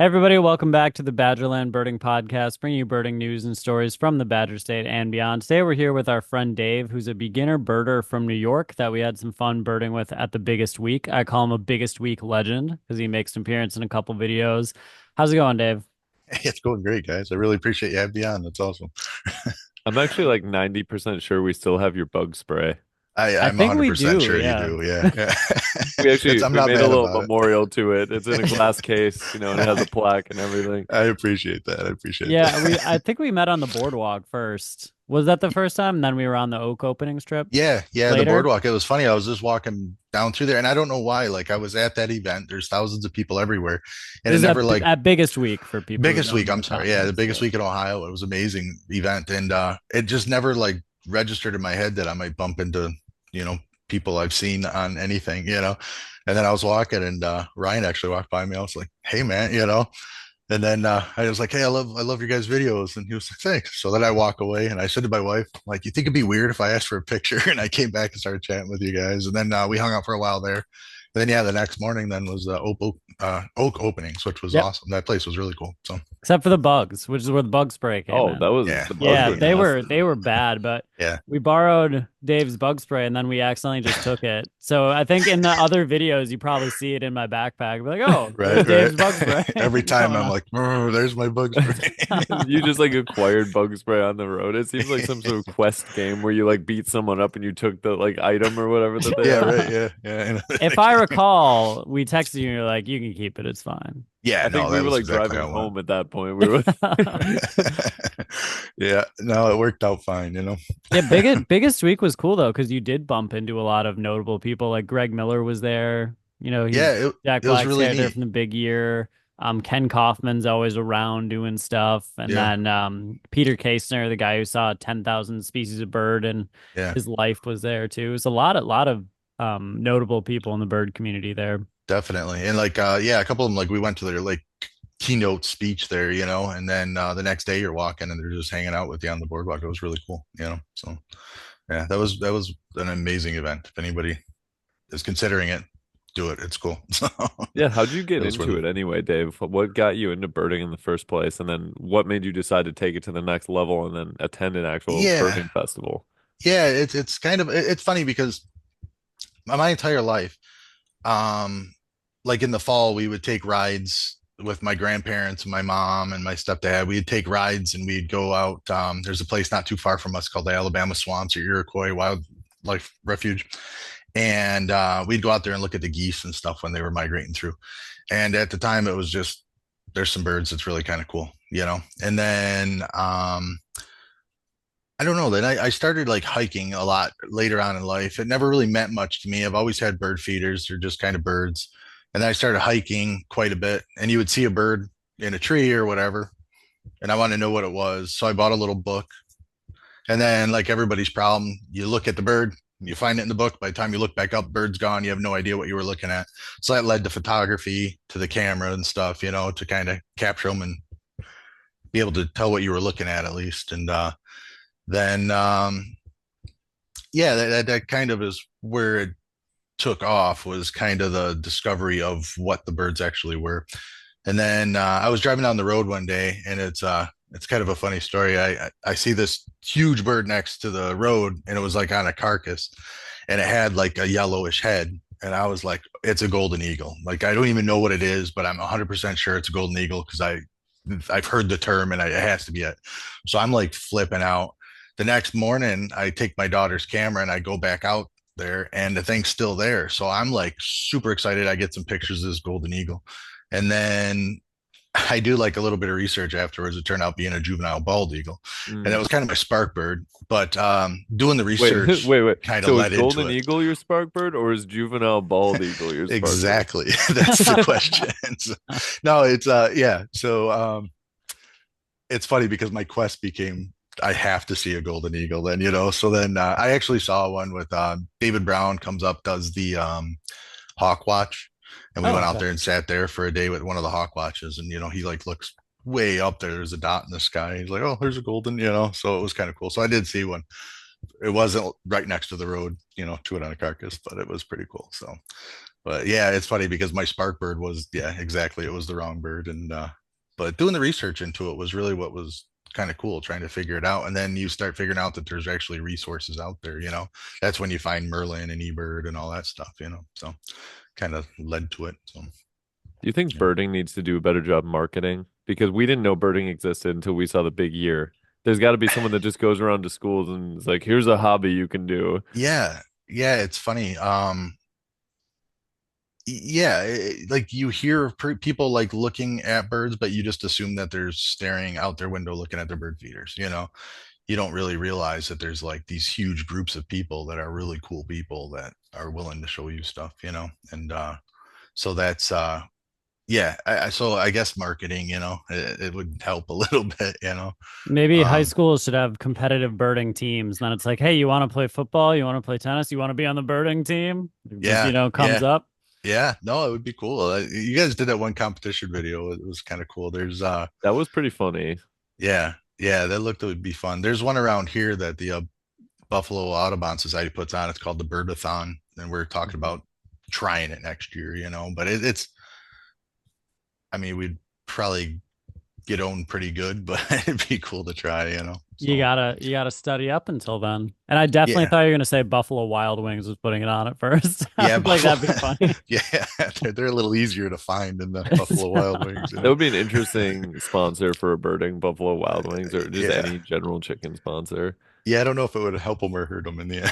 Everybody, welcome back to the Badgerland Birding Podcast, bringing you birding news and stories from the Badger State and beyond. Today, we're here with our friend Dave, who's a beginner birder from New York that we had some fun birding with at the Biggest Week. I call him a Biggest Week legend because he makes an appearance in a couple videos. How's it going, Dave? Hey, it's going great, guys. I really appreciate you having me on. That's awesome. I'm actually like 90% sure we still have your bug spray. I I'm think we 100% do, sure you yeah. do. Yeah. Yeah. We actually I'm we not made a mad little about memorial to it. It's in a glass case, and it has a plaque and everything. I appreciate that. I appreciate Yeah, I that. think we met on the boardwalk first. Was that the first time? And then we were on the oak opening strip Yeah, the later. boardwalk. It was funny. I was just walking down through there, and I don't know why. Like I was at that event. There's thousands of people everywhere, and This it is never like at Biggest Week for people who biggest don't week. know I'm the sorry. Yeah, the context. biggest week in Ohio. It was an amazing event, and it just never like registered in my head that I might bump into you know people I've seen on anything. And then I was walking, and Ryan actually walked by me. I was like, "Hey, man." And then I was like, "Hey, I love your guys' videos." And he was like, "Thanks." So then I walk away, and I said to my wife, "Like, you think it'd be weird if I asked for a picture?" And I came back and started chatting with you guys, and then we hung out for a while there. Then yeah, the next morning then was oak openings, which was Yep. awesome. That place was really cool. So Except for the bugs, which is where the bug spray came Oh, in. yeah, the bugs Yeah, were yeah, nasty. they were bad, but yeah. we borrowed Dave's bug spray and then we accidentally just took it. So I think in the other videos you probably see it in my backpack. Be like, oh, there's Right, right. Dave's bug spray Every time going I'm on. like, "Oh, there's my bug spray." You just like acquired bug spray on the road. It seems like some sort of quest game where you like beat someone up and you took the like item or whatever that they Yeah, have. right. Yeah, yeah. If I recall, we texted you and you're like, you can keep it, it's fine. Yeah, I no, think we that were was like exactly driving how it went. home at that point. We were Yeah, no, it worked out fine. Yeah, biggest week was cool though, because you did bump into a lot of notable people. Like Greg Miller was there. Yeah, He's Jack it was Black's really character neat. from the Big Year. Ken Kaufman's always around doing stuff. And Yeah, then Peter Kasner, the guy who saw 10,000 species of bird and yeah, his life was there too. It was a lot of notable people in the bird community there. definitely. And like yeah, a couple of them like we went to their like keynote speech there, and then the next day you're walking and they're just hanging out with you on the boardwalk. It was really cool. So yeah, that was an amazing event. If anybody is considering it, do it. It's cool. So Yeah, how'd you it get was into worth it it. anyway, Dave? What got you into birding in the first place? And then what made you decide to take it to the next level and then attend an actual Yeah, birding festival? yeah. It's kind of it's funny because my entire life, um, like in the fall, we would take rides with my grandparents and my mom and my stepdad. We'd take rides and we'd go out. There's a place not too far from us called the Alabama Swamps or Iroquois Wildlife Refuge. And we'd go out there and look at the geese and stuff when they were migrating through. And at the time, it was just there's some birds that's really kind of cool. And then I don't know. Then I started like hiking a lot later on in life. It never really meant much to me. I've always had bird feeders. They're just kind of birds. And then I started hiking quite a bit. And you would see a bird in a tree or whatever. And I wanted to know what it was. So I bought a little book. And then, like everybody's problem, you look at the bird, you find it in the book. By the time you look back up, bird's gone. You have no idea what you were looking at. So that led to photography, to the camera and stuff, to kind of capture them and be able to tell what you were looking at least. And then yeah, that kind of is where it took off, was kind of the discovery of what the birds actually were. And then I was driving down the road one day, and it's kind of a funny story. I see this huge bird next to the road, and it was like on a carcass, and it had like a yellowish head. And I was like, it's a golden eagle. Like I don't even know what it is, but I'm 100% sure it's a golden eagle because I've heard the term, and it has to be it. So I'm like flipping out. The next morning, I take my daughter's camera and I go back out there, and the thing's still there. So I'm like super excited. I get some pictures of this golden eagle. And then I do like a little bit of research afterwards. It turned out being a juvenile bald eagle. And it Mm. was kind of my spark bird. But doing the Wait, research wait. kind of So is led into golden it. eagle your spark bird or is juvenile bald eagle your spark bird? Exactly. That's the question. So, no, it's yeah. So it's funny because my quest became I have to see a golden eagle then. So then I actually saw one with David Brown comes up, does the hawk watch. And we Oh, went out okay. there and sat there for a day with one of the hawk watches. And he like looks way up there. There's a dot in the sky. He's like, oh, there's a golden. So it was kind of cool. So I did see one. It wasn't right next to the road, to it on a carcass, but it was pretty cool. So But yeah, it's funny because my spark bird was, yeah, exactly. It was the wrong bird. And but doing the research into it was really what was kind of cool, trying to figure it out. And then you start figuring out that there's actually resources out there, you know. That's when you find Merlin and eBird and all that stuff, you know. So kind of led to it. So Do you think yeah. birding needs to do a better job marketing? Because we didn't know birding existed until we saw the big year. There's got to be someone that just goes around to schools and is like, here's a hobby you can do. Yeah, yeah, it's funny. Yeah, like you hear people like looking at birds, but you just assume that they're staring out their window looking at their bird feeders, you know. You don't really realize that there's like these huge groups of people that are really cool people that are willing to show you stuff, you know. And so that's yeah, so I guess marketing, you know, it would help a little bit, you know. Maybe high Um schools should have competitive birding teams. Then it's like, hey, you want to play football? You want to play tennis? You want to be on the birding team? It just, yeah, comes yeah. up. Yeah, no, it would be cool. You guys did that one competition video. It was kind of cool. There's That was pretty funny. yeah, yeah, that looked it would be fun. There's one around here that the Buffalo Audubon Society puts on. It's called the Birdathon, and we're talking Mhm. about trying it next year, you know. But it's, I mean, we'd probably get owned pretty good, but it'd be cool to try, you know. So You gotta study up until then. And I definitely yeah, thought you were gonna say Buffalo Wild Wings was putting it on at first. I yeah, was like, Buffalo. that'd be funny. Yeah, they're a little easier to find than the Buffalo Wild Wings, you That know. would be an interesting sponsor for a birding, Buffalo Wild Wings, or just Yeah, any general chicken sponsor. yeah. I don't know if it would help them or hurt them in the end.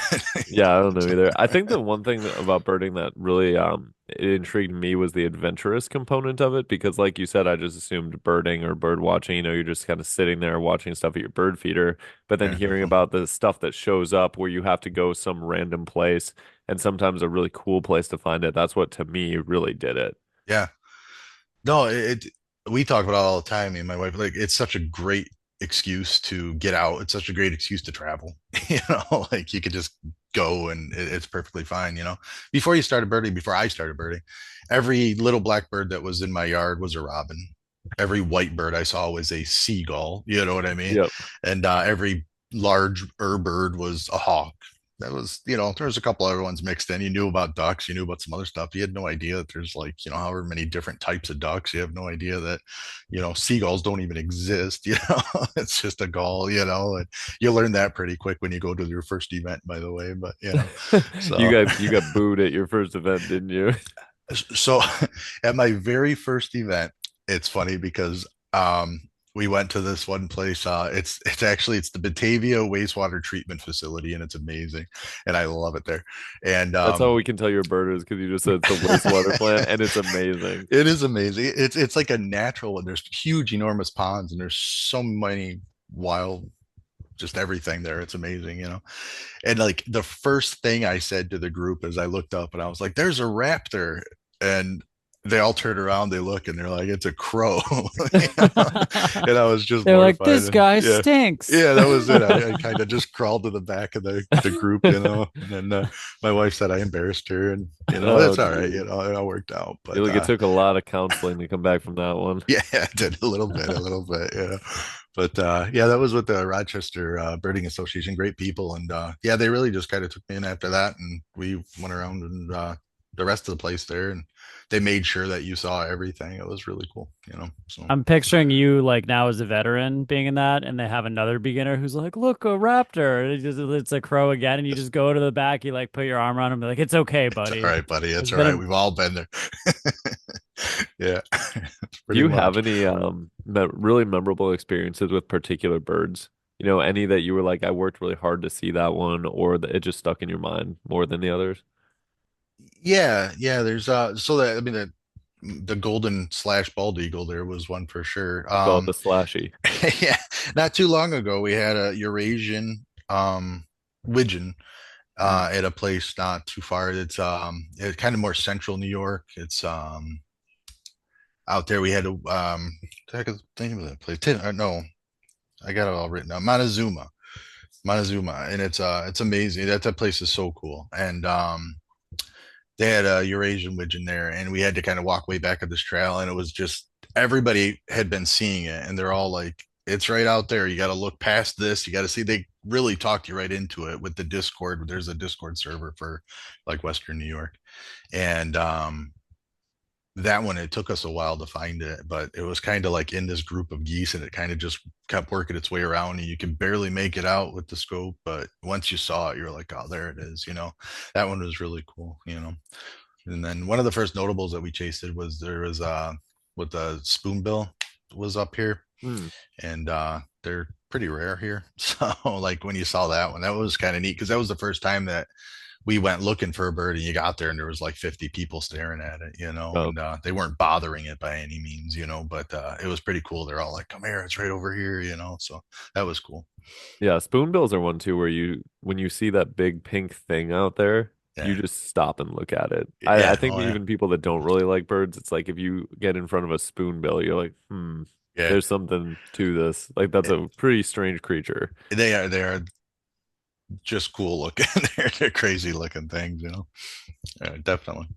Yeah, I don't know So, either. I think the one thing about birding that really it intrigued me was the adventurous component of it because like you said, I just assumed birding or bird watching, you're just kind of sitting there watching stuff at your bird feeder, but then yeah, hearing about the stuff that shows up where you have to go some random place and sometimes a really cool place to find it. That's what to me really did it. yeah. No, we talk about it all the time, me and my wife. Like, it's such a great excuse to get out. It's such a great excuse to travel. You know, like you could just go and it's perfectly fine. You know, before you started birding, before I started birding, every little black bird that was in my yard was a robin. Every white bird I saw was a seagull. You know what I mean? Yep. And every large bird was a hawk. That was, you know, there was a couple other ones mixed in. You knew about ducks, you knew about some other stuff. You had no idea that there's like, you know, however many different types of ducks. You have no idea that, you know, seagulls don't even exist. You know, it's just a gull, you know, and you learn that pretty quick when you go to your first event, by the way. But, you know, so, You got booed at your first event, didn't you? so at my very first event, it's funny because we went to this one place. It's the Batavia wastewater treatment facility, and it's amazing, and I love it there. And That's how we can tell you're birders because you just said it's the wastewater plant and it's amazing. it is amazing. It's like a natural one. There's huge, enormous ponds, and there's so many wild, just everything there. It's amazing, you know. And like the first thing I said to the group as I looked up and I was like, there's a raptor. And they all turn around, they look, and they're like, it's a crow. You know? And I was just They're like, mortified. this And guy yeah, stinks. yeah, that was it. I kind of just crawled to the back of the group, you know. And then my wife said I embarrassed her, and you know, Oh, that's all right, you geez. know, it all worked out. Feel But like it took a lot of counseling to come back from that one. yeah, I did a little bit, you know. But yeah, that was with the Rochester Birding Association. Great people, and yeah, they really just kind of took me in after that, and we went around and the rest of the place there, and they made sure that you saw everything. It was really cool, you know. So I'm picturing you like now as a veteran being in that, and they have another beginner who's like, "Look, a raptor!" And it's a crow again, and you just go to the back, you like put your arm around him, be like, "It's okay, it's buddy. all right, buddy. It's It's all been right. a We've all been there. Yeah, Do pretty you have much. any really memorable experiences with particular birds? Any that you were like, I worked really hard to see that one, or that it just stuck in your mind more than the others? Yeah, yeah. There's so that I mean the golden slash bald eagle there was one for sure. We call it the slashy. Yeah, not too long ago we had a Eurasian widgeon Mm. at a place not too far. It's kind of more central New York. It's out there. We had a the heck is the name of that place? No, I got it all written down. Montezuma, and it's amazing. That place is so cool. And they had a Eurasian widgeon there, and we had to kind of walk way back up this trail, and it was just everybody had been seeing it, and they're all like It's right out there. You got to look past this. You got to see, they really talked you right into it with the Discord. There's a Discord server for like Western New York. And that one, it took us a while to find it, but it was kind of like in this group of geese, and it kind of just kept working its way around, and you can barely make it out with the scope. But once you saw it, you're like, oh, there it is. That one was really cool. And then one of the first notables that we chased was there was with the spoonbill was up here, Hmm. and they're pretty rare here. So like when you saw that one, that was kind of neat because that was the first time that we went looking for a bird, and you got there and there was like 50 people staring at it, Oh, and they weren't bothering it by any means, but it was pretty cool. They're all like, come here, it's right over here. So that was cool. yeah, spoonbills are one too where when you see that big pink thing out there, you Yeah. just stop and look at it. I Yeah. think Oh, yeah. even people that don't really like birds, it's like if you get in front of a spoonbill, you're like, Yeah. there's something to this. Like that's a pretty strange creature. They are just cool looking. They're crazy looking things. Definitely.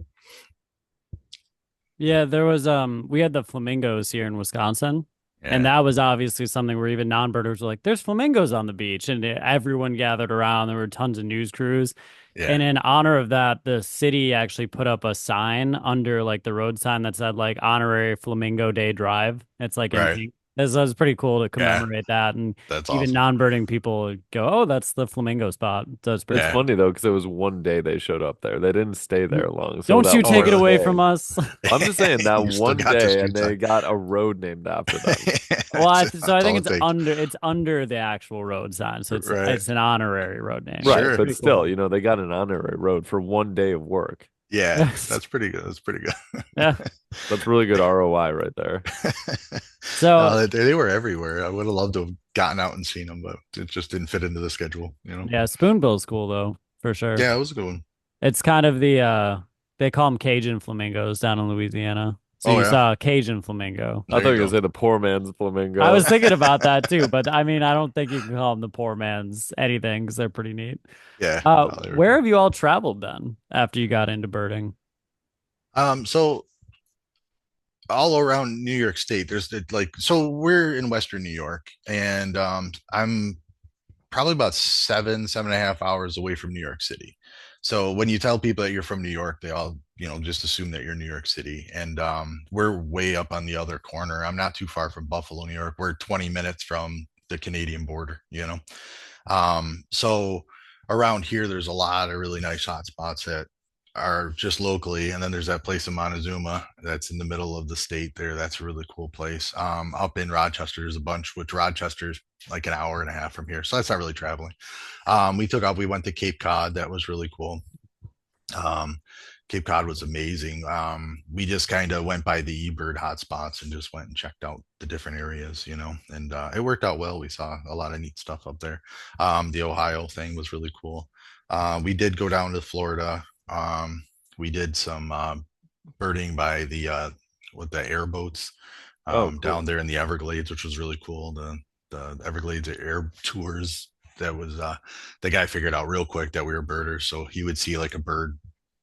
Yeah, there was we had the flamingos here in Wisconsin. And Yeah. that was obviously something where even non-birders were like, there's flamingos on the beach. And everyone gathered around. There were tons of news crews. Yeah. And in honor of that, the city actually put up a sign under like the road sign that said like honorary Flamingo Day Drive. It's like in Right. pink. This was pretty cool to Yeah. commemorate that. And That's even awesome. non-birding people go, oh, that's the flamingo spot. So it's pretty It's Yeah. cool. funny though, because it was one day they showed up there. They didn't stay there long. So Don't that you Oh, take it one really? away day, from us. I'm just saying that You still one got the day, and street they sign. got a road named after them. Well, so I That's think all it takes. it's under the actual road sign, so Right. it's an honorary road name. Right, Sure. but Pretty still, cool. they got an honorary road for one day of work. Yeah. Yes. That's pretty good. That's pretty good. Yeah. That's really good ROI right there. So No, they were everywhere. I would have loved to have gotten out and seen them, but it just didn't fit into the schedule. yeah, spoonbill's cool though, for sure. Yeah, it was a good one. It's kind of the they call them Cajun flamingos down in Louisiana. So Oh you yeah, saw a Cajun flamingo. I there thought you you were gonna go. say the poor man's I flamingo. was thinking about that too, but I mean, I don't think you can call them the poor man's anything because they're pretty neat. Yeah, no, they were Where cool. have you all traveled then after you got into birding? So all around New York State, so we're in Western New York, and I'm probably about 7.5 hours away from New York City. So when you tell people that you're from New York, they all, just assume that you're New York City. And we're way up on the other corner. I'm not too far from Buffalo, New York. We're 20 minutes from the Canadian border. So around here, there's a lot of really nice hot spots that are just locally. And then there's that place in Montezuma that's in the middle of the state there. That's a really cool place. Up in Rochester, there's a bunch, which Rochester's like an hour and a half from here. So that's not really traveling. We took off, we went to Cape Cod. That was really cool. Um, Cape Cod was amazing. We just kind of went by the eBird hotspots and just went and checked out the different areas, and it worked out well. We saw a lot of neat stuff up there. The Ohio thing was really cool. We did go down to Florida. We did some birding by with the airboats Oh, down cool. there in the Everglades, which was really cool. The Everglades air tours. That was the guy figured out real quick that we were birders, so he would see like a bird,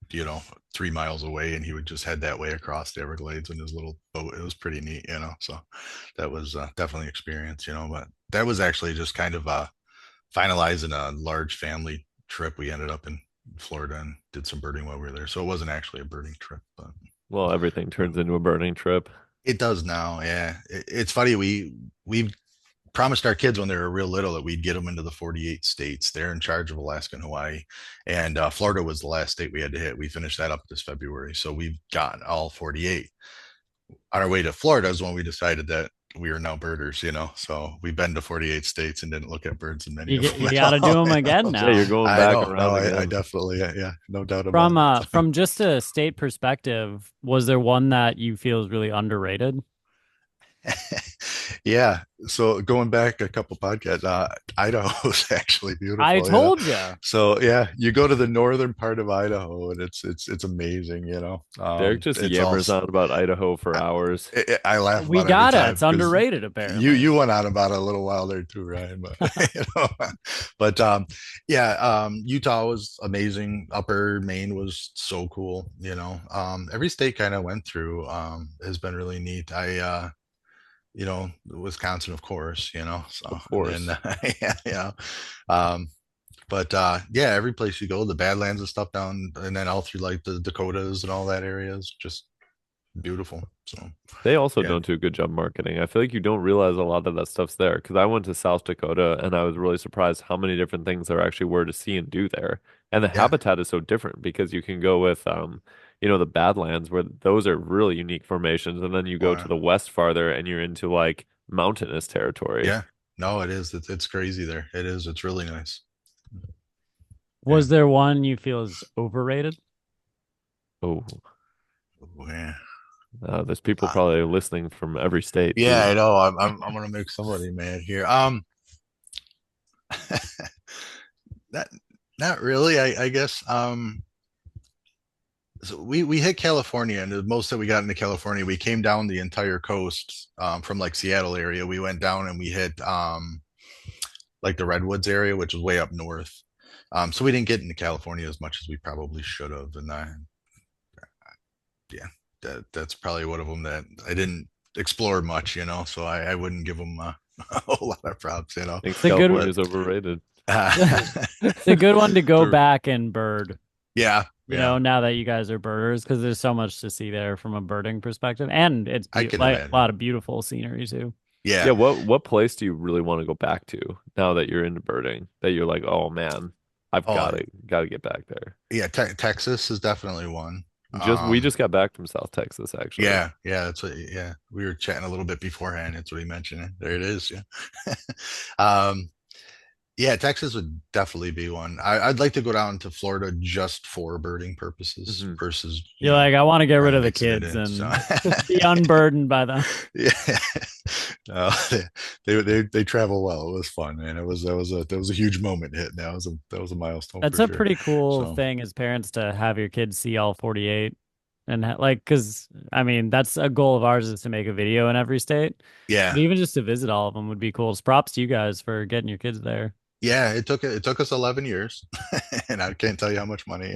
you know, 3 miles away, and he would just head that way across the Everglades in his little boat. It was pretty neat. So that was definitely experience. But that was actually just kind of finalizing a large family trip. We ended up in Florida and did some birding while we were there. So it wasn't actually a birding trip, but Well, everything turns into a burning trip. it does now. Yeah, it's funny. We promised our kids when they were real little that we'd get them into the 48 states. They're in charge of Alaska and Hawaii, and Florida was the last state we had to hit. We finished that up this February, so we've got all 48. On our way to Florida is when we decided that we are now birders. So we've been to 48 states and didn't look at birds in many of them You at got to do all. them again Yeah, you're now. going I back know. No, around I again. definitely, yeah, no doubt about it. From just a state perspective, was there one that you feel is really underrated? Yeah. So going back a couple podcasts, Idaho's actually I beautiful. told you. So yeah, you go to the northern part of Idaho, and it's amazing. Derek just It's all. yammers on about Idaho for hours. I laugh We about it every got it. time It's because underrated, you apparently. you went on about it a little while there too, Ryan. But but yeah, Utah was amazing. Upper Maine was so cool. Every state kind of went through has been really neat. Wisconsin, of course, so, Of and then, course. yeah, um, but yeah, every place you go, the Badlands and stuff down, and then all through like the Dakotas and all that area is just beautiful. So, They also yeah, don't do a good job marketing. I feel like you don't realize a lot of that stuff's there because I went to South Dakota and I was really surprised how many different things there actually were to see and do there. And the yeah, habitat is so different because you can go with the Badlands where those are really unique formations, and then you go to well, the west farther and you're into like mountainous territory. yeah. No, it is. It's crazy there. It is. It's really nice. Yeah. Was there one you feel is overrated? Oh, Oh, yeah. there's people Uh, probably listening from every state yeah, too. I know. I'm gonna make somebody mad here. Not not really. I guess. So we hit California, and the most that we got into California, we came down the entire coast, from like Seattle area. We went down and we hit like the Redwoods area, which is way up north. So we didn't get into California as much as we probably should have. And yeah, that's probably one of them that I didn't explore much, so I wouldn't give them a whole lot of props. Thinks It's a good California But is overrated. it's a good one to go for, back and bird, yeah, yeah, now that you guys are birders, because there's so much to see there from a birding perspective. And it's I can like a imagine. lot of beautiful scenery too. Yeah, Yeah. what place do you really want to go back to now that you're into birding? That you're like, oh man, I've Oh, got to get back there. yeah. Texas is definitely one. We just got back from South Texas actually. Yeah, that's what. Yeah, we were chatting a little bit beforehand. That's what he mentioned. There it is. Yeah. um, Yeah, Texas would definitely be one. I'd like to go down to Florida just for birding purposes Hmm. versus, You're like, I want to get kind rid of of the mixing it kids in. So, and just be unburdened by them. yeah, no, they travel well. It was fun, and that was a huge moment hit. That was a milestone That's for a sure. pretty cool So, thing as parents to have your kids see all 48 and like, because I mean, that's a goal of ours is to make a video in every state. But yeah, even just to visit all of them would be cool. So props to you guys for getting your kids there. yeah, it took us 11 years, and I can't tell you how much money.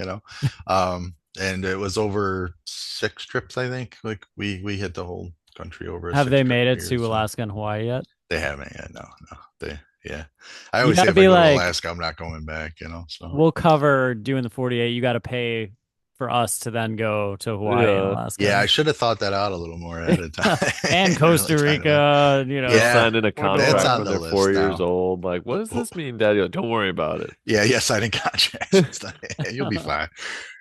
And it was over 6 trips, I think. Like we hit the whole country over a Have six they trip made it period. to So Alaska and Hawaii yet? they haven't yet. No, no. Yeah. I You always got say to if I be go to like, Alaska, I'm not going back. So we'll cover doing the 48. You got to pay for us to then go to Hawaii and Yeah, yeah, Alaska I should have thought that out a little more ahead of time. and Really Costa trying to, Rica, they're yeah, signing a four that's contract door. on when the they're four list years now. old. Like, what does this mean, Daddy? Like, don't worry about it. Yeah, yeah, signing contracts and stuff. Yeah, you'll be fine.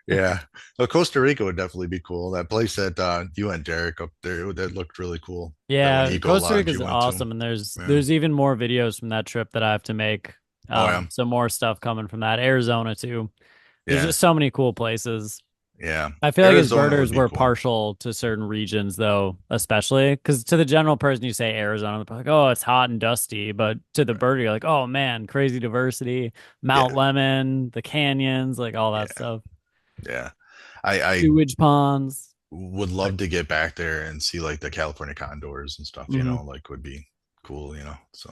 Yeah. Well, Costa Rica would definitely be cool. That place that you and Derek up there, that looked really cool. That one Yeah, Eco Costa Lodge Rica you is went to. awesome, and there's Yeah. there's even more videos from that trip that I have to make. Oh yeah. Some more stuff coming from that. Arizona too. There's Yeah. just so many cool places. Yeah. I feel like as Arizona would birders, be we're cool. partial to certain regions, though, especially because to the general person, you say Arizona, they're like, oh, it's hot and dusty. But to the Right. birder, you're like, oh man, crazy diversity, Mount Yeah. Lemon, the canyons, like all that Yeah. stuff, Yeah. I sewage ponds. would love to get back there and see like the California condors and stuff, Mhm. like would be cool. So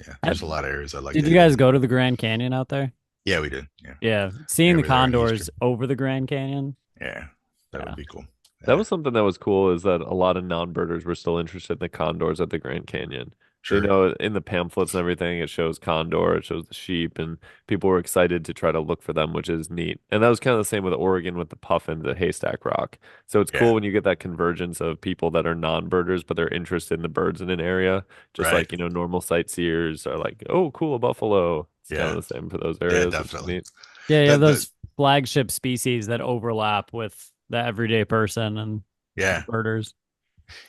yeah, Uh, there's a lot of areas I'd like Did to you hit. guys go to the Grand Canyon out there? Yeah, we did. Yeah. Yeah, seeing Yeah, the we were there on condors Easter. over the Grand Canyon. Yeah. That Yeah. would be cool. That Yeah. was something that was cool is that a lot of non-birders were still interested in the condors at the Grand Canyon. So, Sure. in the pamphlets and everything, it shows condor, it shows the sheep, and people were excited to try to look for them, which is neat. And that was kind of the same with Oregon with the puffin, the haystack rock. So it's Yeah. cool when you get that convergence of people that are non-birders, but they're interested in the birds in an area. Just Right. like, normal sightseers are like, oh, cool, a buffalo. It's kind of Yeah. the same for those Yeah, areas, which is definitely. neat. Yeah, yeah, That those flagship species that overlap with the everyday person and the yeah. birders.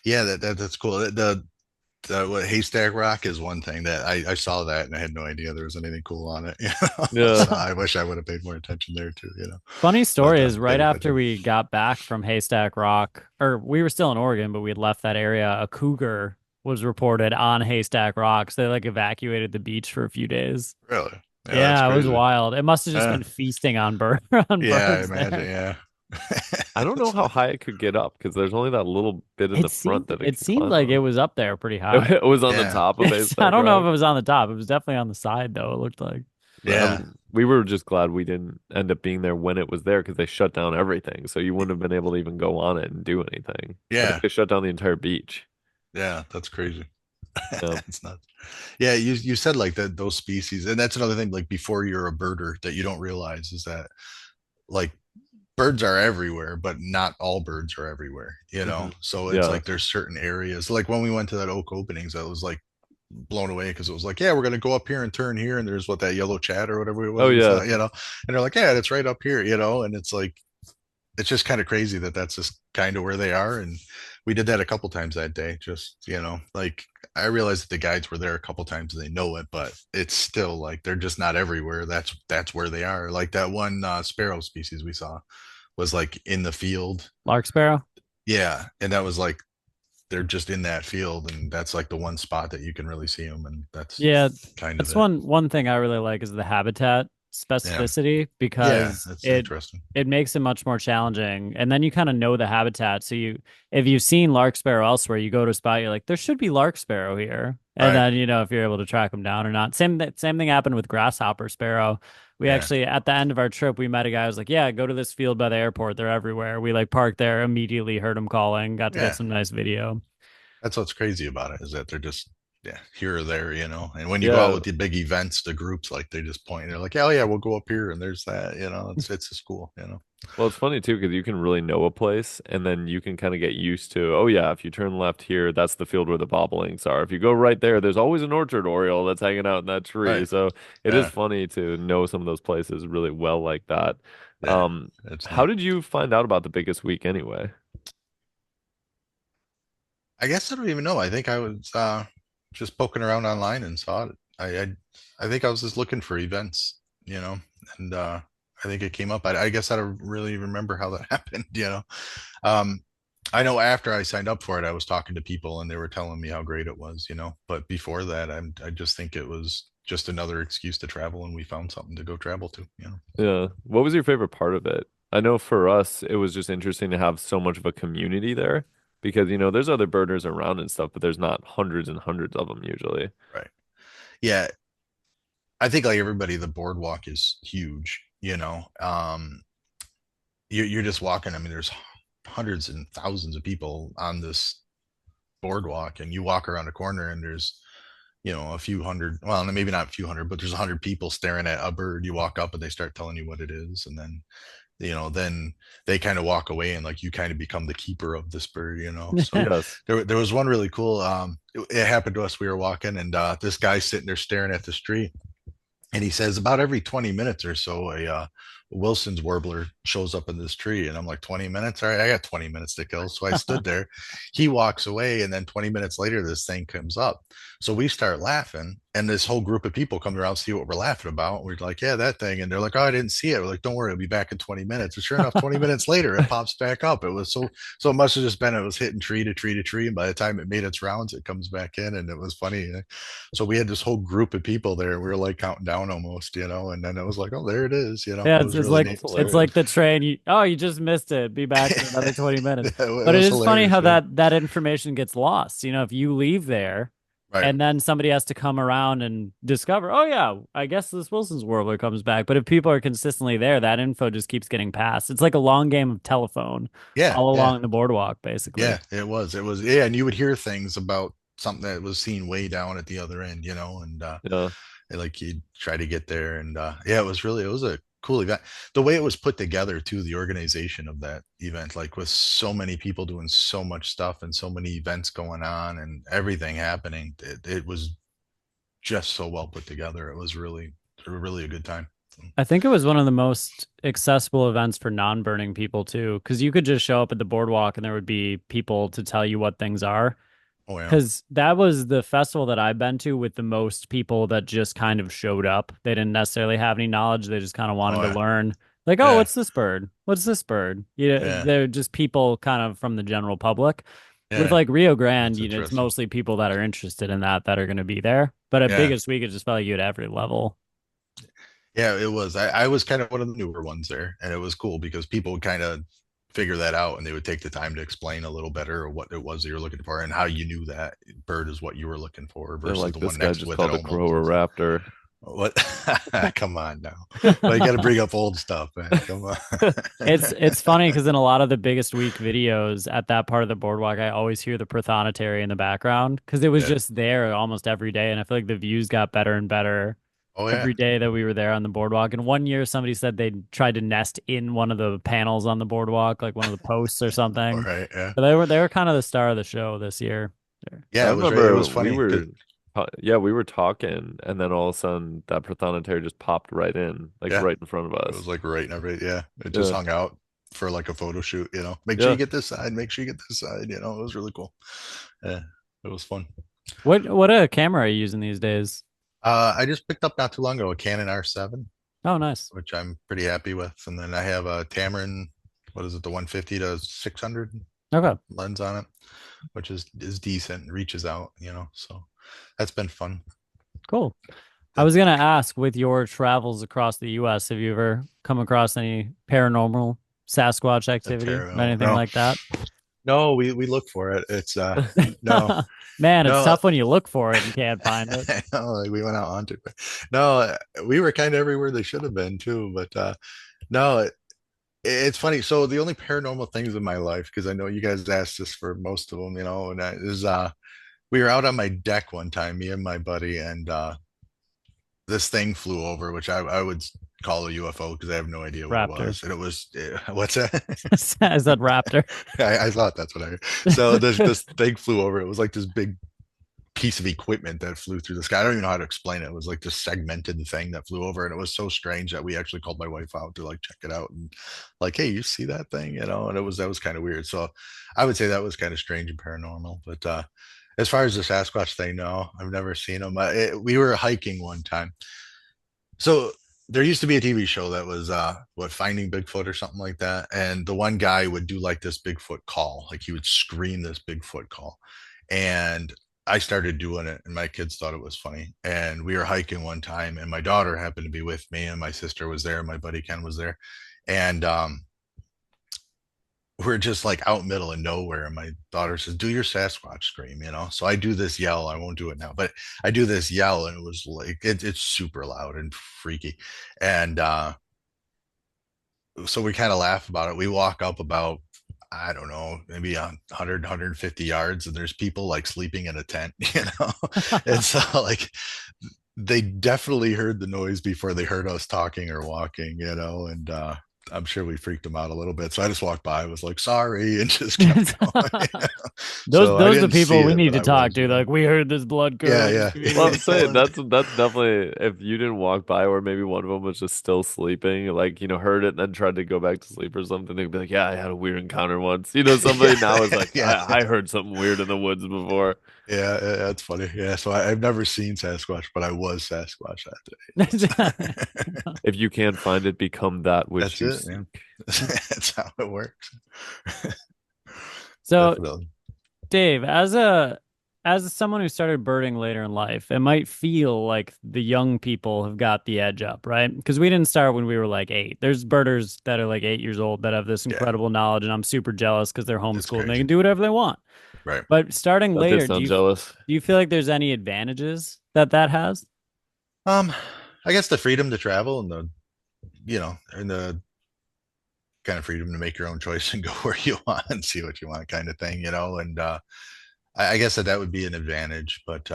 Yeah, that's cool. The what haystack rock is one thing that I saw that and I had no idea there was anything cool on it. Yeah. So I wish I would have paid more attention there too. Funny But story is right thank you for after mentioning. we got back from Haystack Rock, or we were still in Oregon, but we had left that area, a cougar was reported on Haystack Rock. So they like evacuated the beach for a few days. Really? Yeah, that's Yeah, it was crazy. wild. It must have just Uh, been feasting on on yeah, I birds imagine. there. Yeah. I don't know That's how funny. high it could get up because there's only that little bit in the front that it It can seemed climb like it on. was up there pretty high. It was on the Yeah. top of I Haystack don't know if Rock. it was on the top. It was definitely on the side though, it looked like. Yeah. We were just glad we didn't end up being there when it was there because they shut down everything. So you wouldn't have been able to even go on it and do anything. I think Yeah. they shut down the entire beach. Yeah, that's crazy. Yeah. It's not. Yeah, you said like that those species, and that's another thing. Like before you're a birder, that you don't realize is that like birds are everywhere, but not all birds are everywhere. Hmm. So it's Yeah. like there's certain areas. Like when we went to that oak openings, I was like blown away because it was like, yeah, we're gonna go up here and turn here, and there's what that yellow chat or whatever it was Oh we saw, yeah. and they're like, yeah, it's right up here, and it's like it's just kind of crazy that that's just kind of where they are. And we did that a couple times that day. Just, like I realized that the guides were there a couple times and they know it, but it's still like they're just not everywhere. That's where they are. Like that one sparrow species we saw was like in the field. Lark sparrow. Yeah. And that was like they're just in that field, and that's like the one spot that you can really see them, and that's Yeah, kind of that's it. one thing I really like is the habitat Yeah. specificity Yeah, because that's it interesting. it makes it much more challenging. And then you kind of know the habitat. So if you've seen lark sparrow elsewhere, you go to a spot, you're like, there should be lark sparrow here. And Right. then if you're able to track them down or not. Same thing happened with grasshopper sparrow. We Yeah. actually at the end of our trip, we met a guy who was like, yeah, go to this field by the airport. They're everywhere. We like parked there, immediately heard him calling, got to get Yeah. some nice video. That's what's crazy about it is that they're just here or there, And when you go out Yeah. with the big events, the groups like they just point. They're like, oh yeah, we'll go up here and there's that. It's just cool. Well, it's funny too because you can really know a place and then you can kind of get used to, oh yeah, if you turn left here, that's the field where the bobolinks are. If you go right there, there's always an orchard oriole that's hanging out in that tree. Right. So it is Yeah. funny to know some of those places really well like that. Yeah. It's How neat. did you find out about the biggest week anyway? I guess I don't even know. I think I was just poking around online and saw it. I think I was just looking for events, and I think it came up. I guess I don't really remember how that happened. Um, I know after I signed up for it, I was talking to people and they were telling me how great it was. But before that, I just think it was just another excuse to travel, and we found something to go travel to. Yeah. What was your favorite part of it? I know for us, it was just interesting to have so much of a community there because, there's other birders around and stuff, but there's not hundreds and hundreds of them usually. Right. Yeah. I think like everybody, the boardwalk is huge. You're just walking. I mean, there's hundreds and thousands of people on this boardwalk, and you walk around a corner and there's a few hundred, well, maybe not a few hundred, but there's 100 people staring at a bird. You walk up and they start telling you what it is, and then they kind of walk away, and like you kind of become the keeper of this bird. So Yes. there was one really cool, it happened to us. We were walking, and this guy's sitting there staring at this tree, and he says about every 20 minutes or so a Wilson's warbler shows up in this tree. And I'm like, 20 minutes, all right, I got 20 minutes to kill. So I stood there. He walks away, and then 20 minutes later this thing comes up. So we start laughing, and this whole group of people come around, see what we're laughing about. We're like, yeah, that thing. And they're like, oh, I didn't see it. We're like, don't worry, I'll be back in 20 minutes. And sure enough, 20 minutes later it pops back up. It was so it must have just been, it was hitting tree to tree to tree, and by the time it made its rounds it comes back in. And it was funny. So we had this whole group of people there. We were like counting down almost. And then it was like, oh, there it is. Yeah, It it's, was it's really like neat. it's Hilarious. like the train. You just missed it. Be back in another 20 minutes. It But it was is funny hilarious. how Yeah. that information gets lost. If you leave there Right. and then somebody has to come around and discover, oh yeah, I guess this Wilson's Warbler comes back. But if people are consistently there, that info just keeps getting passed. It's like a long game of telephone Yeah. all Yeah. along the boardwalk, basically. Yeah. It was. Yeah. And you would hear things about something that was seen way down at the other end, Yeah. and like you'd try to get there. And yeah, it was a cool event. The way it was put together too, the organization of that event, like with so many people doing so much stuff and so many events going on and everything happening, it was just so well put together. It was really a good time. I think it was one of the most accessible events for non-burning people too, because you could just show up at the boardwalk and there would be people to tell you what things are. Oh yeah. Because that was the festival that I've been to with the most people that just kind of showed up. They didn't necessarily have any knowledge. They just kind of Oh wanted to yeah. learn. Like, oh, Yeah. what's this bird? What's this bird? Yeah. They're just people kind of from the general public. With Yeah. like Rio Grande, That's it's interesting. mostly people that are interested in that are going to be there. But at Yeah. Biggest Week, it just felt like you had every level. Yeah, it was. I was kind of one of the newer ones there, and it was cool because people would kind of figure that out, and they would take the time to explain a little better what it was that you're looking for and how you knew that bird is what you were looking for They're versus like the this one guy next just to it that called a almost grower was. raptor. What? Come on now. Well, you got to bring up old stuff, man. Come on. It's funny because in a lot of the biggest week videos at that part of the boardwalk, I always hear the Prothonotary in the background because it was Yeah. just there almost every day, and I feel like the views got better and better Oh yeah. every day that we were there on the boardwalk. And one year, somebody said they tried to nest in one of the panels on the boardwalk, like one of the posts or All something. right. Yeah. So they were kind of the star of the show this year. I Yeah. It was. It remember was we funny because were, yeah, we were talking, and then all of a sudden that Prothonotary just popped right in, like yeah, right in front of it was us. like right and every. Yeah. It just Yeah, hung out for like a photo shoot. Make sure you yeah. get this side. Make sure you get this side. It was really cool. Yeah. It was fun. What a camera are you using these days? I just picked up not too long ago a Canon R7, Oh, nice. which I'm pretty happy with, and then I have a Tamron. What is it? The 150 to 600 Okay, lens on it, which is decent and reaches out. So that's been fun. cool. I The, was gonna ask, with your travels across the U.S., have you ever come across any paranormal Sasquatch the activity or tarot. anything No, like that? no, we look for it. It's no, Man, it's no. tough when you look for it and can't find it. No, like we went out onto it. No, we were kind of everywhere they should have been too. But no, it's funny. So the only paranormal things in my life, because I know you guys asked this for most of them, and is we were out on my deck one time, me and my buddy, and this thing flew over, which I would call a UFO because I have no idea what it Raptor. was. And it was what's that? I said raptor. I thought that's what I heard. So this thing flew over. It was like this big piece of equipment that flew through the sky. I don't even know how to explain it. It was like this segmented thing that flew over, and it was so strange that we actually called my wife out to like check it out and like, hey, you see that thing? And that was kind of weird. So I would say that was kind of strange and paranormal. But as far as the Sasquatch thing, no, I've never seen them. We were hiking one time. So there used to be a TV show that was what, Finding Bigfoot or something like that. And the one guy would do like this Bigfoot call, like he would scream this Bigfoot call. And I started doing it, and my kids thought it was funny. And we were hiking one time, and my daughter happened to be with me, and my sister was there, and my buddy Ken was there. And we're just like out middle of nowhere, and my daughter says, do your Sasquatch scream. So I do this yell. I won't do it now, but I do this yell, and it was like it's super loud and freaky. And so we kind of laugh about it. We walk up about, I don't know, maybe 100 yards, and there's people like sleeping in a tent. And so like they definitely heard the noise before they heard us talking or walking. And I'm sure we freaked them out a little bit. So I just walked by, was like, sorry, and just kept going. Those So I those are the didn't see people we it, need but to I talk was. to. Like, we heard this blood Yeah, curdling yeah. Well, I'm screaming. saying that's definitely, if you didn't walk by or maybe one of them was just still sleeping, like, heard it and then tried to go back to sleep or something, they'd be like, yeah, I had a weird encounter once. Somebody now is Yeah, like, yeah, I heard something weird in the woods before. yeah, that's funny. Yeah, so I've never seen Sasquatch, but I was Sasquatch that day. If you can't find it, become that which That's you it, man. seek. That's how it works. So, Definitely. Dave, as someone who started birding later in life, it might feel like the young people have got the edge up, right? Because we didn't start when we were like 8. There's birders that are like 8 years old that have this Yeah, incredible knowledge, and I'm super jealous because they're it's homeschooled and they crazy. can do whatever they want. Right. But starting That did later, do sound you jealous. do you feel like there's any advantages that has? Um, I guess the freedom to travel and the kind of freedom to make your own choice and go where you want and see what you want kind of thing. And I guess that would be an advantage. But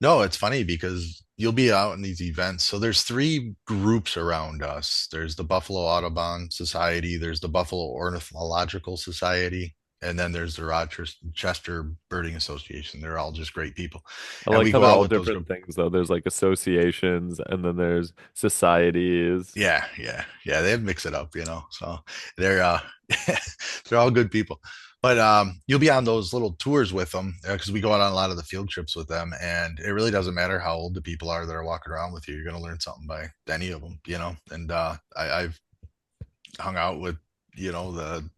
no, it's funny because you'll be out in these events. So there's three groups around us. There's the Buffalo Audubon Society, there's the Buffalo Ornithological Society, and then there's the Rochester Birding Association. They're all just great people. I And like we how go they're out all with those different groups. things though. There's like associations and then there's societies. Yeah, yeah, yeah. They mix it up. So they're they're all good people. But you'll be on those little tours with them because we go out on a lot of the field trips with them, and it really doesn't matter how old the people are that are walking around with you. You're going to learn something by any of them. And I've hung out with the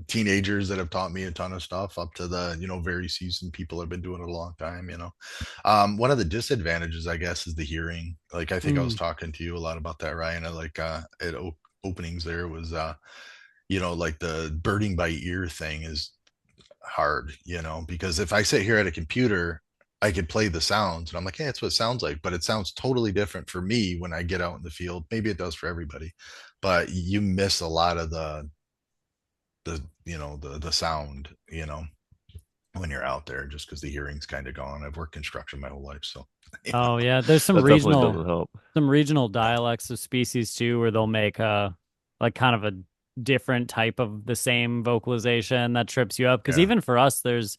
teenagers that have taught me a ton of stuff up to the very seasoned people that have been doing it a long time. One of the disadvantages, I guess, is the hearing. Like I think I was Mm. talking to you a lot about that, Ryan. I like at openings there was like the birding by ear thing is hard, because if I sit here at a computer I could play the sounds and I'm like, hey, that's what it sounds like, but it sounds totally different for me when I get out in the field. Maybe it does for everybody, but you miss a lot of the sound, when you're out there just because the hearing's kind of gone. I've worked construction my whole life, so Oh yeah, there's That definitely doesn't help. some regional dialects of species too, where they'll make like kind of a different type of the same vocalization that trips you up. Because yeah, even for us, there's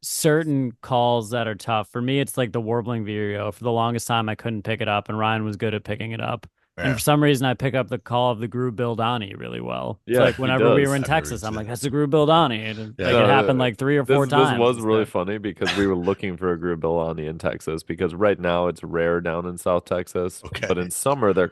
certain calls that are tough. For me, it's like the warbling vireo. For the longest time, I couldn't pick it up, and Ryan was good at picking it up. And for yeah, some reason, I pick up the call of the Gru Bildani really well. It's Yeah, like he whenever we were does. in I've never Texas, even I'm said like, it. that's the Gru Bildani. And Yeah, like it happened No, like three or this four this times was and really stuff. funny because we were looking for a Grubillani in Texas because right now it's rare down in South Texas, okay, but in summer they're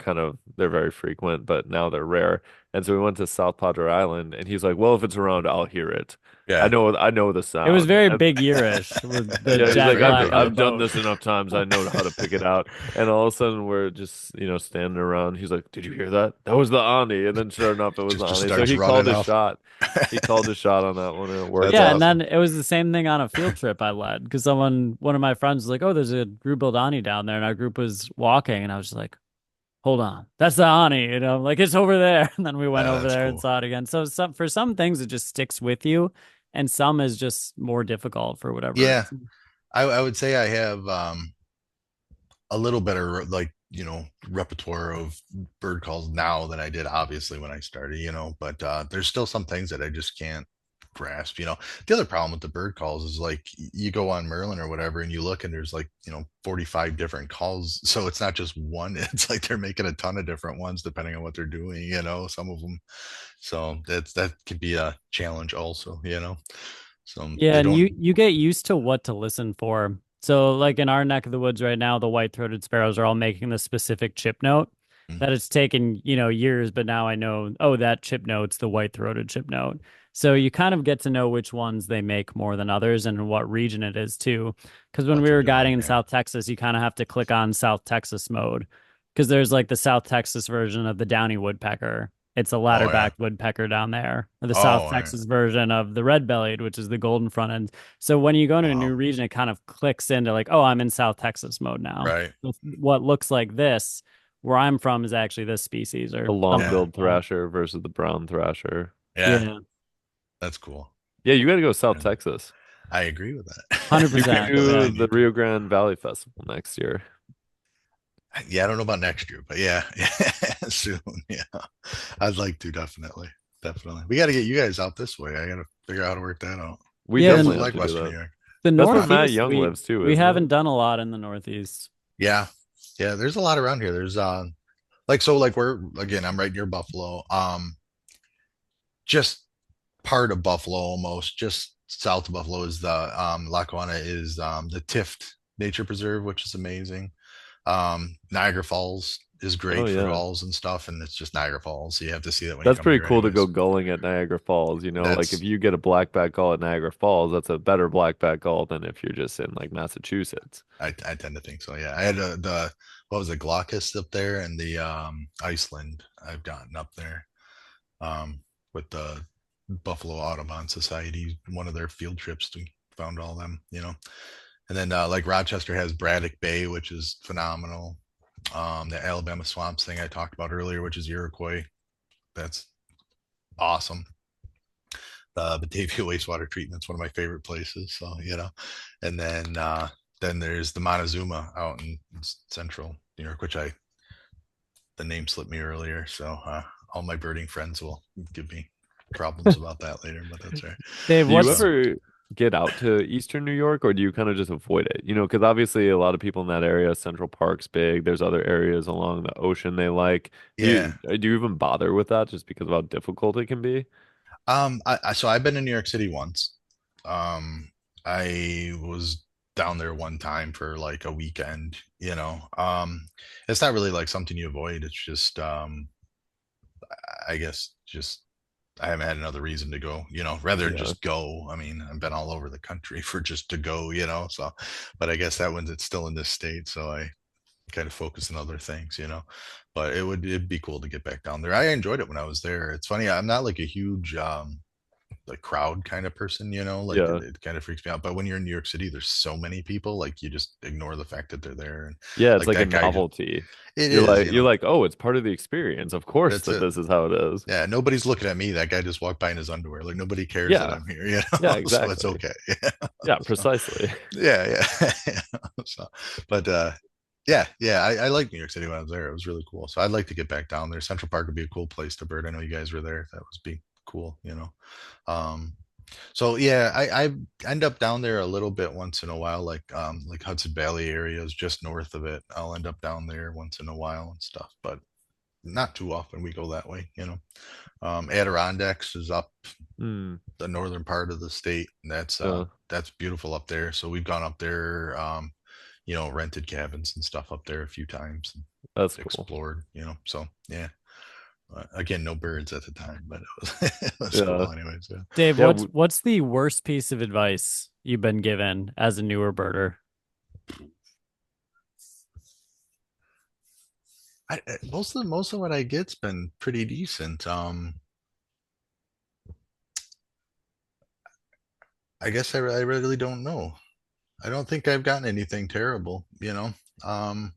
very frequent, but now they're rare. And so we went to South Padre Island and he's like, "Well, if it's around, I'll hear it. yeah, I know the It was sound." very And Big Earish with the yeah, he's that's jet like, very black big on the I've ear. done boat. this enough times. I know how to pick it out. And all of a sudden we're just, standing around. He's like, "Did you hear that? That was the Ani." And then sure enough, it was the Just Ani. So starts he running called a off. shot. He called a shot on that one and it worked That's Yeah, out. and then awesome. it was the same thing on a field trip I led because one of my friends was like, "Oh, there's a Gru Bildani down there," and our group was walking, and I was just like, hold on, that's the Ani, like it's over there. And then we went over That's there and cool. saw it again. So for some things, it just sticks with you, and some is just more difficult for whatever Yeah, reason. I would say I have a little better like repertoire of bird calls now than I did obviously when I started, but there's still some things that I just can't grasp. The other problem with the bird calls is like you go on Merlin or whatever and you look and there's like 45 different calls, so it's not just one. It's like they're making a ton of different ones depending on what they're doing, some of them. So that could be a challenge also, so Yeah, they and don't. you get used to what to listen for. So like in our neck of the woods right now, the white-throated sparrows are all making the specific chip note Mm, that it's taken, years, but now I know, oh, that chip note's the white-throated chip note. So you kind of get to know which ones they make more than others and what region it is too. Because when what we they're were doing, guiding in yeah. South Texas, you kind of have to click on South Texas mode because there's like the South Texas version of the downy woodpecker. It's a Oh yeah. ladder-backed woodpecker down there, or the South Oh yeah. Texas version of the red-bellied, which is the golden front end. So when you go to a Wow. new region, it kind of clicks into like, oh, I'm in South Texas mode now. Right. What looks like this, where I'm from, is actually this species The or something Yeah. like long-billed that. thrasher versus the brown thrasher. Yeah. Yeah, That's cool. Yeah, you got to go South Yeah. Texas. I agree with that. You could 100%. Definitely, I do the need to. Rio Grande Valley Festival next year. Yeah, I don't know about next year, but yeah, soon. Yeah, I'd like to definitely, definitely. We got to get you guys out this way. I got to figure out how to work that out. We Yeah. You guys definitely Then have like to do Western New that. York? the That's where Matt Northeast, Young we lives too, we isn't haven't it? done a lot in the Northeast. Yeah, yeah. There's a lot around here. There's like so like we're again. I'm right near Buffalo. Just part of Buffalo almost. Just south of Buffalo is the Lackawanna is the Tift Nature Preserve, which is amazing. Niagara Falls is Oh great for yeah. gulls and stuff, and it's just Niagara Falls. So you have to see that when you That's come pretty here, cool to go anyways. gulling at Niagara Falls. Like if That's you get a blackback gull at Niagara Falls, that's a better blackback gull than if you're just in like Massachusetts. I tend to think so. Yeah, I had the what was it, Glaucus up there, and the Iceland. I've gotten up there with the Buffalo Audubon Society. One of their field trips, we found all them. And then like Rochester has Braddock Bay, which is phenomenal. The Alabama Swamps thing I talked about earlier, which is Iroquois. That's awesome. Batavia wastewater treatment's one of my favorite places. So and then there's the Montezuma out in central New York, which the name slipped me earlier. So all my birding friends will give me problems about that later, but that's all right. Dave, Do you So ever get out to Eastern New York or do you kind of just avoid it? Because obviously a lot of people in that area, Central Park's big. There's other areas along the ocean they like. yeah. Do you even bother with that just because of how difficult it can be? So I've been in New York City once. I was down there one time for like a weekend, it's not really like something you avoid. It's just I guess just I haven't had another reason to go, rather than Yeah. just go. I mean, I've been all over the country for just to go, so but I guess that one's it's still in this state, so I kind of focus on other things, but it'd be cool to get back down there. I enjoyed it when I was there. It's funny, I'm not like a huge the crowd kind of person, like Yeah. it kind of freaks me out. But when you're in New York City, there's so many people, like you just ignore the fact that they're there. And Yeah, it's like like a that guy just, novelty. it You're is, like you're like, oh, it's part of the experience. Of course that's that it. this is how it is. Yeah, nobody's looking at me. That guy just walked by in his underwear. Like nobody cares that Yeah. I'm here, Yeah, so it's exactly. okay. Yeah, So precisely. yeah, yeah. So, but yeah, I like New York City when I was there. It was really cool. So I'd like to get back down there. Central Park would be a cool place to bird. I know you guys were there. That would be cool. Um, so yeah, I end up down there a little bit once in a while, like Hudson Valley areas just north of it. I'll end up down there once in a while and stuff, but not too often we go that way. Adirondacks is up Hmm. the northern part of the state, and Yeah, that's beautiful up there. So we've gone up there, rented cabins and stuff up there a few times and that's cool. explored. So yeah. Again, no birds at the time, but it was it was Yeah. cool anyways. Yeah. Dave, Yeah, what's the worst piece of advice you've been given as a newer birder? Most of what I get's been pretty decent. I guess I really don't know. I don't think I've gotten anything terrible. Um,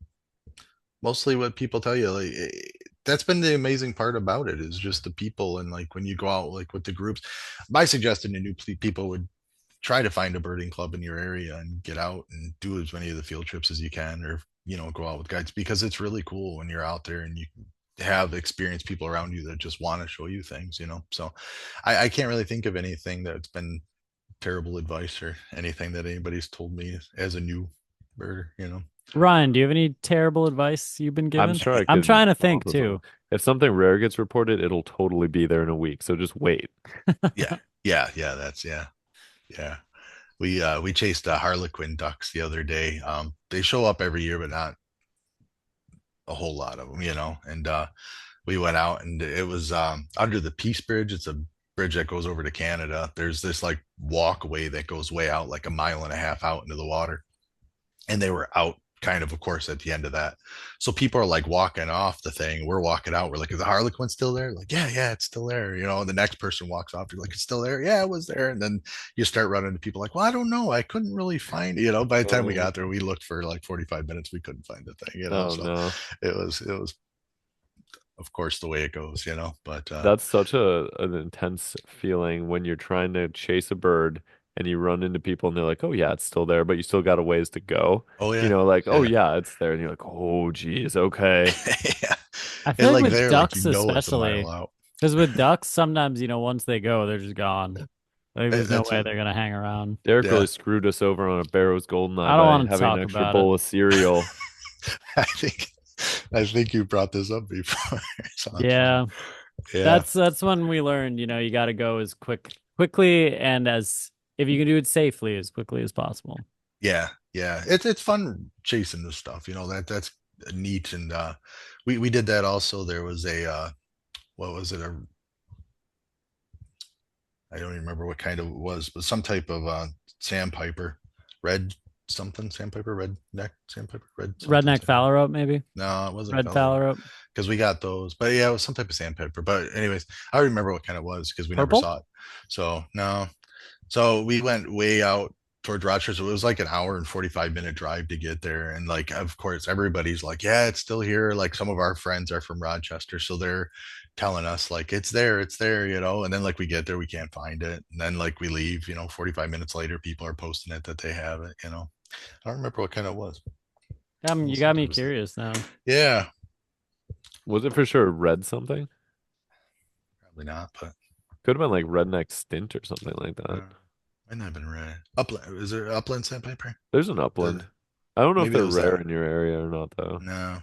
Mostly what people tell you, like that's been the amazing part about it is just the people and like when you go out like with the groups. My suggestion to new people would try to find a birding club in your area and get out and do as many of the field trips as you can, or go out with guides because it's really cool when you're out there and you have experienced people around you that just want to show you things. So I can't really think of anything that's been terrible advice or anything that anybody's told me as a new birder. Ryan, do you have any terrible advice you've been I'm given? sure I I'm could trying to come think up with some. too. If something rare gets reported, it'll totally be there in a week. So just wait. Yeah, yeah, yeah. We chased harlequin ducks the other day. They show up every year, but not a whole lot of them. And we went out and it was under the Peace Bridge. It's a bridge that goes over to Canada. There's this like walkway that goes way out, like a mile and a half out into the water. And they were out kind of course at the end of that. So people are like walking off the thing. We're walking out. We're like, is the Harlequin still there? Like, yeah, it's still there. The next person walks off. You're like, it's still there. Yeah, it was there. And then you start running into people like, well, I don't know. I couldn't really find it. By the time we Oh, got there, we looked for like 45 minutes. We couldn't find the thing. oh So no. it was of course the way it goes. But That's such a an intense feeling when you're trying to chase a bird and you run into people and they're like, "Oh yeah, it's still there," but you still got a ways to go. oh yeah, Like, "Oh yeah. yeah, it's there." And you're like, "Oh geez, okay." Yeah. I feel And like like with there, like ducks it's a mile especially, out. because with ducks, sometimes, once they go, they're just gone. Like there's no That's way what they're gonna hang around. Derek yeah. really screwed us over on a Barrow's Goldeneye I don't by want to having an talk extra about it. bowl of cereal. I think I think you brought this up before. So that's funny. Yeah, Yeah. that's when we learned, you got to go as quickly and as if you can do it safely as quickly as possible. Yeah. Yeah. It's fun chasing this stuff. That's neat. And we did that also. There was a what was it? I don't even remember what kind of it was, but some type of sandpiper, red something, sandpiper, red neck, sandpiper, red something, Redneck sandpiper. phalarope, maybe. No, it wasn't Red phalarope phalarope. because we got those. But yeah, it was some type of sandpaper. But anyways, I don't remember what kind it was because we never Purple? saw it. So no. So we went way out towards Rochester. It was like an hour and 45-minute drive to get there. And like, of course, everybody's like, yeah, it's still here. Like some of our friends are from Rochester. So they're telling us like, it's there. And then like we get there, we can't find it. And then like we leave, 45 minutes later, people are posting it that they have it. I don't remember what kind it was. You Almost got like it me was curious now. yeah, Was it for sure red something? probably not, but Could have been like redneck stint or something like that. might not have been red. Upland, is there upland sandpiper? There's an The, upland. I don't know if maybe it they're was rare that. in your area or not though. No,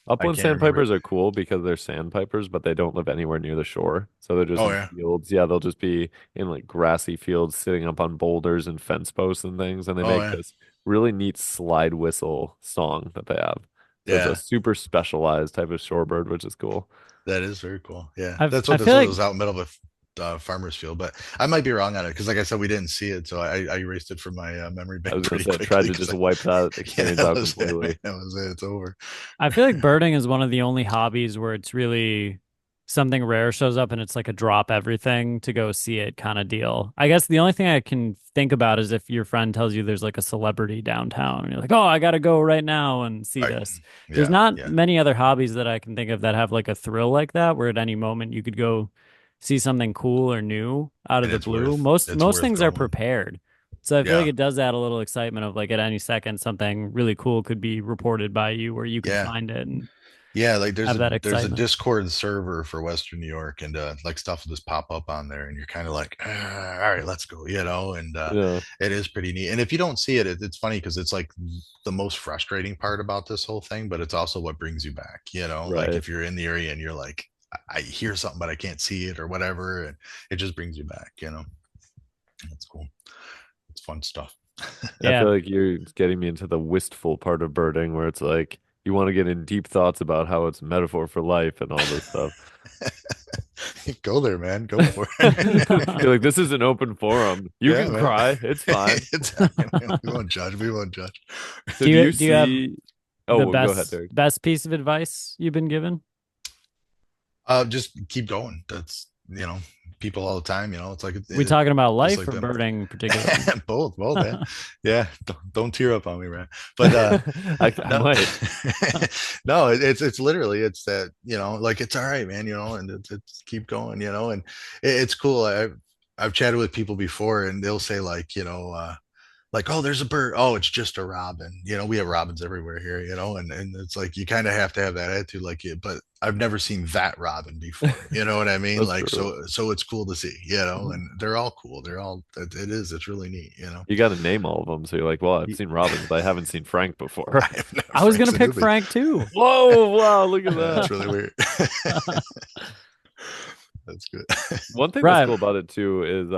I Upland can't remember. sandpipers are cool because they're sandpipers, but they don't live anywhere near the shore. So they're just Oh in yeah. fields. Yeah, they'll just be in like grassy fields sitting up on boulders and fence posts and things. And they Oh make yeah. this really neat slide whistle song that they have. So it's a Yeah. super specialized type of shorebird, which is cool. That is very cool. Yeah, I that's I what this feel was. It like was out in the middle of a farmer's field, but I might be wrong on it because, like I said, we didn't see it, so I erased it from my memory I bank was gonna pretty say I tried quickly to because just wipe that yeah, experience that out was it. completely. That was it. It's over. I feel like birding is one of the only hobbies where it's really something rare shows up and it's like a drop everything to go see it kind of deal. I guess the only thing I can think about is if your friend tells you there's like a celebrity downtown and you're like, oh, I gotta go right now and see Right. this. There's Yeah. not Yeah. many other hobbies that I can think of that have like a thrill like that, where at any moment you could go see something cool or new out of And the blue. Most it's most worth things are going. prepared. So I feel like Yeah. it does add a little excitement of like at any second something really cool could be reported by you where you could Yeah. find it and Yeah, like have that there's a excitement. Discord server for Western New York, and like stuff will just pop up on there, and you're kind of like, "Ah, all right, let's go, you know." And Yeah, it is pretty neat. And if you don't see it, it's funny because it's like the most frustrating part about this whole thing, but it's also what brings you back, you know. Like right. if you're in the area and you're like, I hear something but I can't see it or whatever, and it just brings you back, you know. That's cool. It's fun stuff. I Yeah. feel like you're getting me into the wistful part of birding where it's like you want to get in deep thoughts about how it's a metaphor for life and all this stuff. Go there, man. Go for You're it. like, this is an open forum. You Yeah, can man. cry. It's fine. It's we won't judge. We won't judge. So do you Do you have see? Oh, the well, go ahead, Derek. best piece of advice you've been given? Just keep going. That's people all the time. It's like We talking about just life like or them. birding particularly? Both, yeah, yeah. Don't tear up on me, man. But I no, might. no. It's literally it's that like it's all right, man. And it's keep going, and it's cool. I've chatted with people before, and they'll say like, oh, there's a bird. Oh, it's just a robin. We have robins everywhere here, and it's like you kind of have to have that attitude, like, but I've never seen that robin before. You know what I mean? That's Like, true. so it's cool to see, and they're all cool. They're all, it's really neat. You got to name all of them. So you're like, well, I've seen robins, but I haven't seen Frank before. I have never, I was gonna Frank's a pick newbie. Frank too. Whoa, wow, look at That's that. really weird. That's good. One thing that's Right. cool about it too is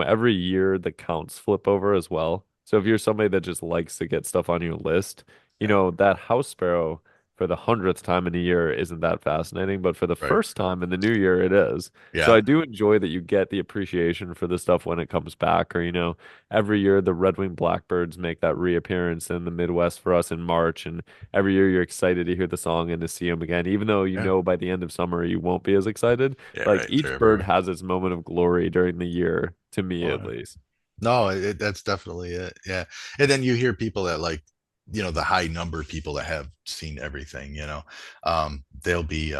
every year the counts flip over as well. So if you're somebody that just likes to get stuff on your list, that house sparrow for the 100th time in a year isn't that fascinating, but for the Right. first time in the new year it is. So Yeah. I do enjoy that you get the appreciation for the stuff when it comes back, or every year the red-winged blackbirds make that reappearance in the Midwest for us in March, and every year you're excited to hear the song and to see them again, even though Yeah. by the end of summer you won't be as excited. Yeah. Like Right. They're each bird everywhere. has its moment of glory during the year, to me Oh, at yeah. least. No, that's definitely it. Yeah. And then you hear people that like, the high number of people that have seen everything, they'll be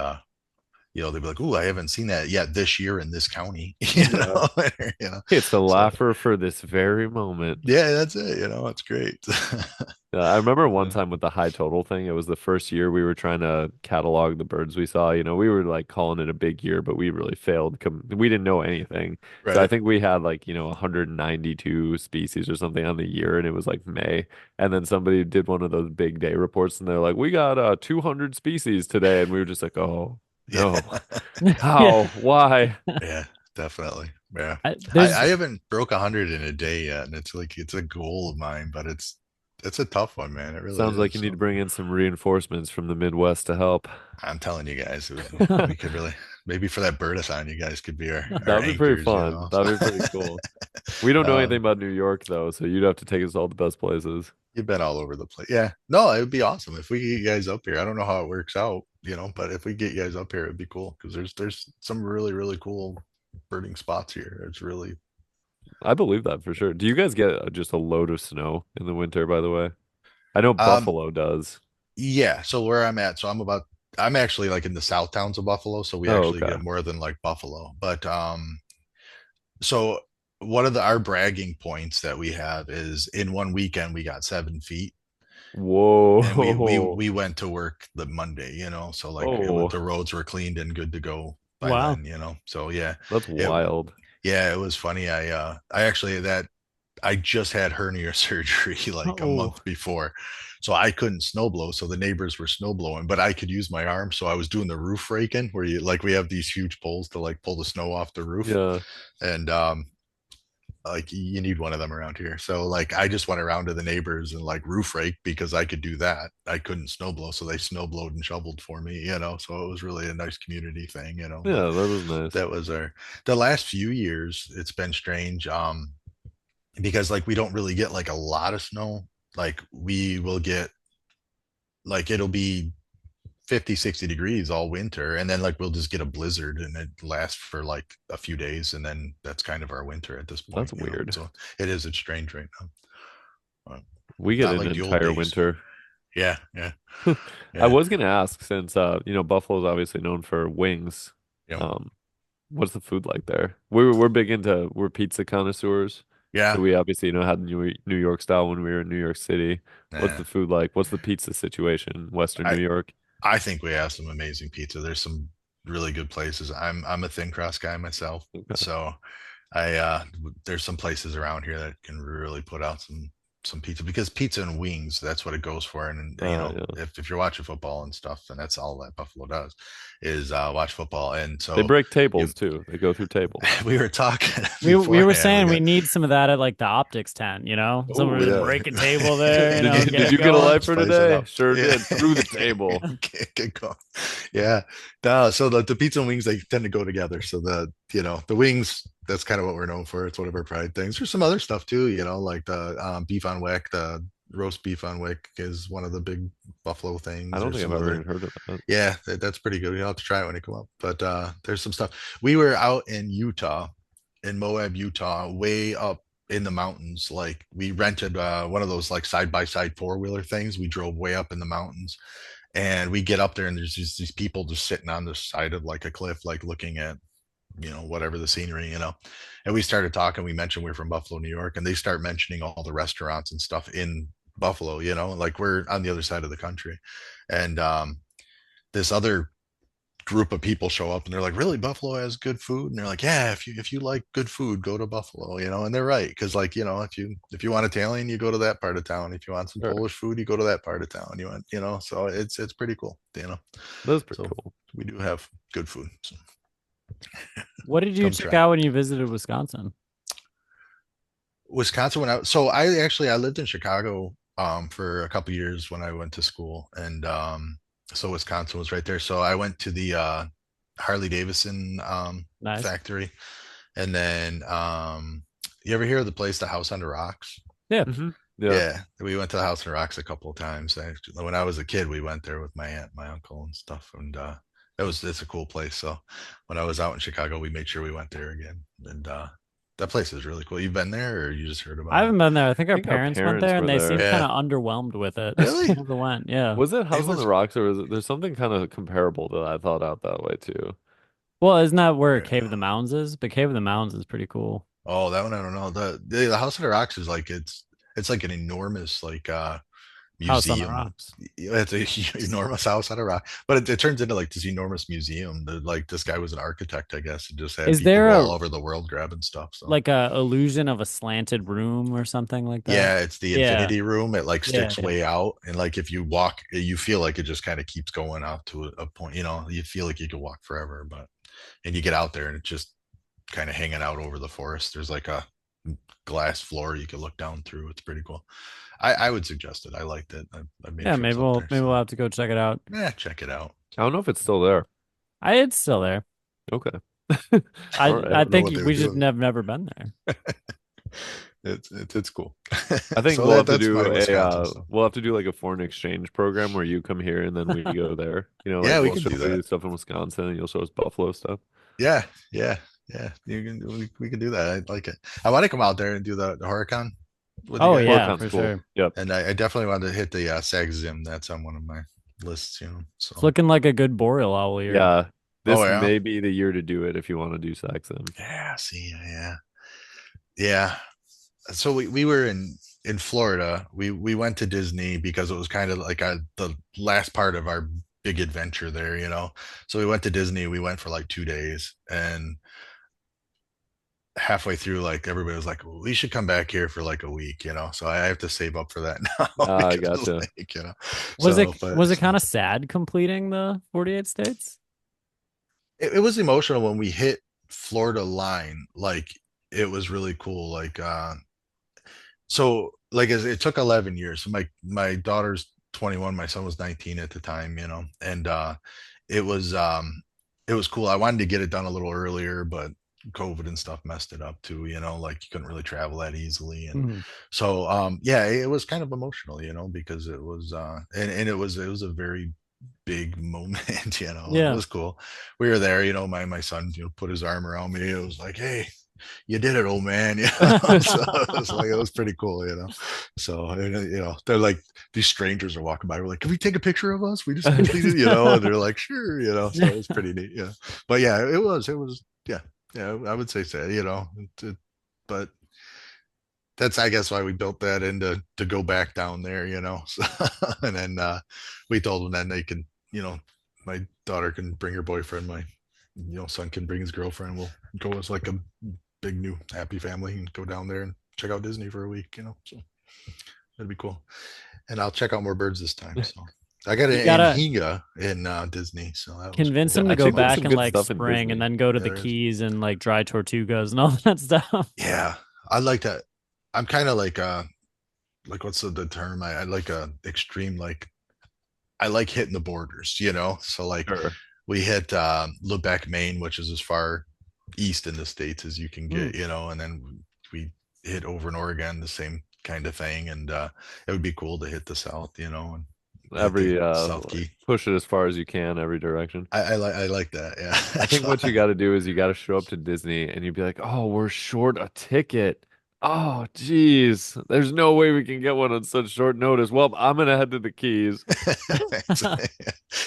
they'll be like, "Ooh, I haven't seen that yet this year in this county." Yeah. You know. It's the So laugher for this very moment. yeah, that's it, it's great. I remember one Yeah. time with the high total thing, it was the first year we were trying to catalog the birds we saw. We were like calling it a big year, but we really failed. We didn't know anything. So I Right. think we had like, 192 species or something on the year, and it was like May. And then somebody did one of those big day reports, and they're like, we got 200 species today. And we were just like, oh, Yeah. no. Yeah. How? Why? Yeah, definitely. Yeah. I There's haven't broke 100 in a day yet, and it's like it's a goal of mine, but it's a tough one, man. It really Sounds like is. you need to So bring in some reinforcements from the Midwest to help. I'm telling you guys, we could really maybe for that birdathon, you guys could be our That'd be pretty anchors, fun. So, That'd be pretty cool. We don't know anything um, about New York though, so you'd have to take us all the best places. you've been all over the place. Yeah. No, it would be awesome if we get you guys up here. I don't know how it works out, but if we get you guys up here, it'd be cool because there's some really, really cool birding spots here. It's really I believe that for sure. Do you guys get just a load of snow in the winter, by the way? I know um Buffalo does. yeah. So where I'm at, so I'm actually like in the south towns of Buffalo, so we Oh, actually okay. get more than like Buffalo. But so one of our bragging points that we have is in one weekend we got 7 feet. And we we Whoa. we went to work the Monday, so like the Oh, roads were cleaned and good to go by wow. then. So yeah, that's it wild. yeah, it was funny. I actually that I just had hernia surgery like a Oh, month before. So I couldn't snow blow. So the neighbors were snow blowing, but I could use my arm. So I was doing the roof raking where we have these huge poles to like pull the snow off the roof. Yeah. And like you need one of them around here. So like I just went around to the neighbors and like roof rake because I could do that. I couldn't snow blow, so they snow blowed and shoveled for me. So it was really a nice community thing. But Yeah, that is nice. that was the last few years, it's been strange. Because like we don't really get like a lot of snow. Like we will get like it'll be 50, 60 degrees all winter, and then like we'll just get a blizzard and it lasts for like a few days, and then that's kind of our winter at this That's point, weird. So it's strange right now. We get Not an like the old entire days. winter. Yeah, yeah, I yeah, was gonna ask, since Buffalo's obviously known for wings. yeah, Um, what's the food like there? We're pizza connoisseurs. So yeah. we obviously had New York style when we were in New York City. What's Yeah. the food like? What's the pizza situation in Western New I York? I think we have some amazing pizza. There's some really good places. I'm a thin crust guy myself, Okay. so I there's some places around here that can really put out some pizza, because pizza and wings, that's what it goes for. And Yeah. if you're watching football and stuff, and that's all that Buffalo does is watch football. And They so break you tables too. They go through tables. we were talking We were beforehand. We saying we got need some of that at like the optics tent, you know? Someone Oh just yeah. break a table there, Did you get did it you get a going. lifer spice it today? up. Sure Yeah. did. Through the table. Get going. Yeah. No, so the pizza and wings, they tend to go together. So the wings, that's kind of what we're known for. It's one of our pride things. There's some other stuff too, like the beef on wick, the roast beef on wick is one of the big Buffalo I things. don't There's think I've some ever other, even heard of that. yeah, that's pretty good. You'll have to try it when you come up. But there's some stuff. We were out in Utah, in Moab, Utah, way up in the mountains. Like we rented one of those like side by side four-wheeler things. We drove way up in the mountains, and we get up there, and there's just these people just sitting on the side of like a cliff, like looking at whatever the scenery, and we started talking. We mentioned we're from Buffalo, New York, and they start mentioning all the restaurants and stuff in Buffalo, like we're on the other side of the country. And this other group of people show up, and they're like, really, Buffalo has good food? And they're like, yeah, if you like good food, go to Buffalo, and they're right, because like if you want Italian, you go to that part of town. If you want some Sure. Polish food, you go to that part of town. So it's pretty cool. That's pretty So cool. we do have good food, so What did you come check try. out when you visited Wisconsin? Wisconsin, I lived in Chicago for a couple years when I went to school, and so Wisconsin was right there. So I went to the Harley Davidson Nice. factory, and then you ever hear of the place, the House on the Rocks? Yeah. Yeah. Yeah, we went to the House on the Rocks a couple of times. Actually, when I was a kid, we went there with my aunt, my uncle, and stuff, and it's a cool place. So when I was out in Chicago, we made sure we went there again, and that place is really cool. You've been there, or you just heard I about it? haven't been there. I think I our think our parents went parents there and were they there. seemed kind Yeah. of underwhelmed with it. Really? Never went. Yeah. Was it It House on the was. Rocks, or there's something kind of comparable that I thought out that way too? Well, isn't that where Cave of Yeah. the Mounds is? But Cave of the Mounds is pretty cool. Oh, that one I don't know. The House of the Rocks is like it's like an enormous like House on the museum. Rocks. It's a enormous house on a rock, but it turns into like this enormous museum. Like this guy was an architect, I guess, and just had Is people there go a all over the world grabbing stuff. So like a illusion of a slanted room or something like that? yeah, it's the Yeah. infinity room. It like Yeah. sticks way out, and like if you walk, you feel like it just kind of keeps going out to a point. You feel like you could walk forever, and you get out there, and it's just kind of hanging out over the forest. There's like a glass floor you can look down through. It's pretty cool. I would suggest it. I liked it. I made Yeah, trips up there. maybe So we'll have to go check it out. yeah, check it out. I don't know if it's still there. It's still there. Okay. I All right. I Don't know think what they were we just doing. never been there. It's cool. I think So we'll have to that's do my Wisconsin stuff. we'll have to do like a foreign exchange program where you come here and then we go there. Yeah, Like we we'll can show do you that. stuff in Wisconsin and you'll show us Buffalo stuff. Yeah, yeah, yeah. We can do that. I like it. I want to come out there and do the Horicon with you Oh guys. yeah, Horcon's for cool. sure. Yep. And I definitely wanted to hit the Sag Zim. That's on one of my lists. It's So looking like a good boreal owl here. Yeah. This oh yeah, may be the year to do it if you want to do Saxon. yeah. See, yeah, yeah. So we were in Florida. We went to Disney because it was kind of like the last part of our big adventure there. So we went to Disney. We went for like 2 days, and halfway through, like everybody was like, well, we should come back here for like a week. So I have to save up for that now I because gotcha. like. Was So it but was it kind of sad completing the 48 states? it was emotional when we hit Florida line. Like it was really cool. Like so like it took 11 years. So my daughter's 21, my son was 19 at the time. And it was cool. I wanted to get it done a little earlier, but COVID and stuff messed it up too. Like you couldn't really travel that easily. And Mhm. so yeah, it was kind of emotional, because it was and it was a very big moment. It Yeah. was cool. We were there, my son, put his arm around me. It was like, hey, you did it, old man. So it was pretty cool. So, they're like, these strangers are walking by. We're like, can we take a picture of us? We just completed, and they're like, sure, so it was pretty neat. Yeah. But yeah, yeah. Yeah, I would say so, but that's, I guess, why we built that in to go back down there. So, and then we told them then they can, my daughter can bring her boyfriend, my son can bring his girlfriend. We'll go as like a big new happy family and go down there and check out Disney for a week. So that'd be cool. And I'll check out more birds this time. So I got You an gotta anhinga in Disney, so that was convince cool. him I to go think there's back some in good like stuff in spring and Disney. then go to Yeah, the there is. Keys and like dry tortugas and all that stuff. Yeah, I like that. I'm kind of like what's the term? I like extreme, like I like hitting the borders. So like Sure. we hit Lubec, Maine, which is as far east in the States as you can Hmm. get, and then we hit over in Oregon, the same kind of thing. And it would be cool to hit the South, and hit the Every South like Key. push it as far as you can, every direction. I like that. Yeah. I think So, what you got to do is you got to show up to Disney and you'd be like, "Oh, we're short a ticket. Oh, geez, there's no way we can get one on such short notice. Well, I'm gonna head to the Keys.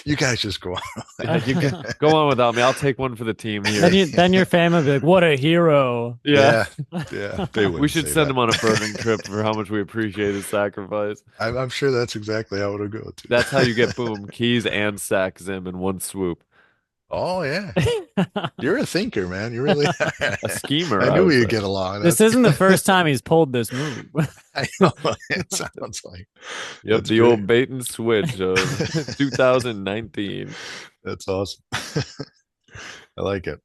you guys just go on. Yeah, you can go on without me. I'll take one for the team Then here. then your family will be like, "What a hero!" Yeah, Yeah, yeah, they we wouldn't should say send that. him on a birding trip for how much we appreciate his sacrifice. I'm sure that's exactly how it'll go too. That's how you get boom Keys and Sack Zim in one swoop. Oh yeah, you're a thinker, man. You really are. A schemer, I I knew would we'd say. get along. This That's isn't the good. first time he's pulled this move. I know. It sounds like Yep, that's the great. old bait and switch of 2019. That's awesome. I like it.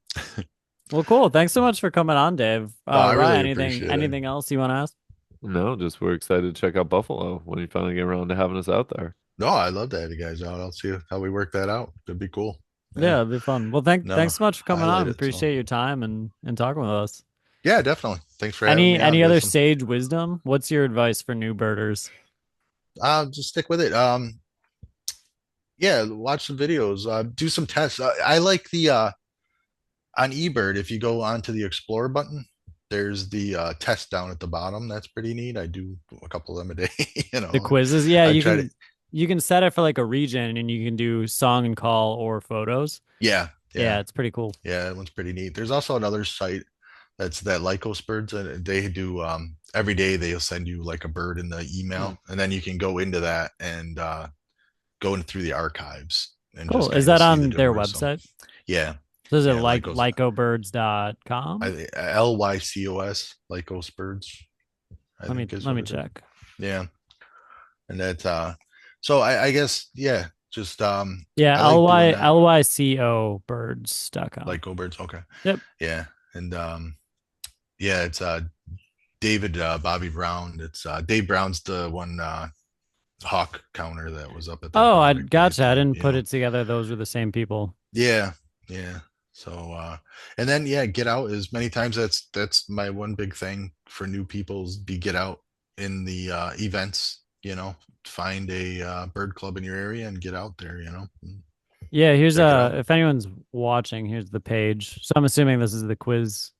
Well, cool. Thanks so much for coming on, Dave. No, I really Ryan, anything appreciate it. anything else you want to ask? No, just we're excited to check out Buffalo when you finally get around to having us out there. No, I love to have you guys out. I'll see how we work that out. It'd be cool. Yeah, Yeah. it'd be fun. Well, No, thanks so much for coming highlight on. it. So Appreciate your time and talking with us. yeah, definitely. Thanks for having me on. Any You have other some. sage wisdom? What's your advice for new birders? Just stick with it. Yeah, watch some videos. Do some tests. I like the on eBird. If you go onto the Explore button, there's the test down at the bottom. That's pretty neat. I do a couple of them a day. The quizzes? Yeah, I try to. you can set it for like a region and you can do song and call or photos. Yeah, Yeah, yeah, it's pretty cool. yeah. That one's pretty neat. There's also another site that's that Lycos birds, and they do every day they'll send you like a bird in the Hmm. email, and then you can go into that and go in through the archives and Cool. just Is kind of that see the on their doors. So website? yeah, So is it yeah, like Lycos. lycobirds.com? Lycos, Lycos birds, I think is Let what me it is. check. Yeah, and that so I guess yeah, just Yeah, I like doing that. lyco birds.com. Lyco birds, okay. Yep. Yeah, and yeah, it's David Bobby Brown. It's Dave Brown's the one hawk counter that was up at that Oh, I project we gotcha. I did, didn't put it together. Those were the same people. Yeah, yeah. So and then yeah, get out as many times. That's my one big thing for new people's be get out in the events. Find a bird club in your area and get out there, and Yeah, here's check it out. if anyone's watching, here's the page. So I'm assuming this is the quiz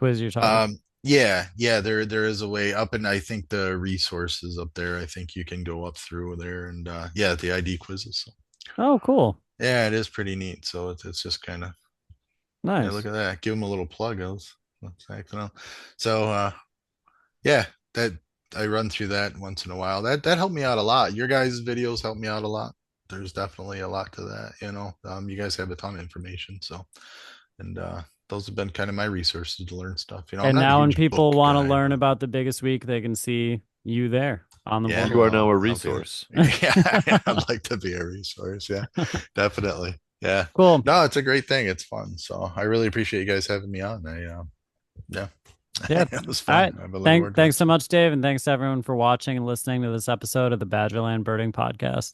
you're talking. Yeah, there is a way up, and I think the resources up there, I think you can go up through there, and yeah, the ID quizzes. So Oh, cool. yeah, it is pretty neat. So it's just kind of yeah, look Nice. at that. Give them a little plug. That's acting. So yeah, that I run through that once in a while. That helped me out a lot. Your guys' videos helped me out a lot. There's definitely a lot to that. You guys have a ton of information. So and those have been kind of my resources to learn stuff. I'm And not a now when huge people book want to guy, learn but about the biggest week, they can see you there on the yeah, You are boardwalk. now a I'll do resource. that. Yeah, I'd like to be a resource. Yeah, definitely. Yeah. Cool. No, it's a great thing. It's fun. So I really appreciate you guys having me on. Yeah, Yeah. it was All right. fun. I've been looking forward to Thanks it. so much, Dave, and thanks to everyone for watching and listening to this episode of the Badgerland Birding Podcast.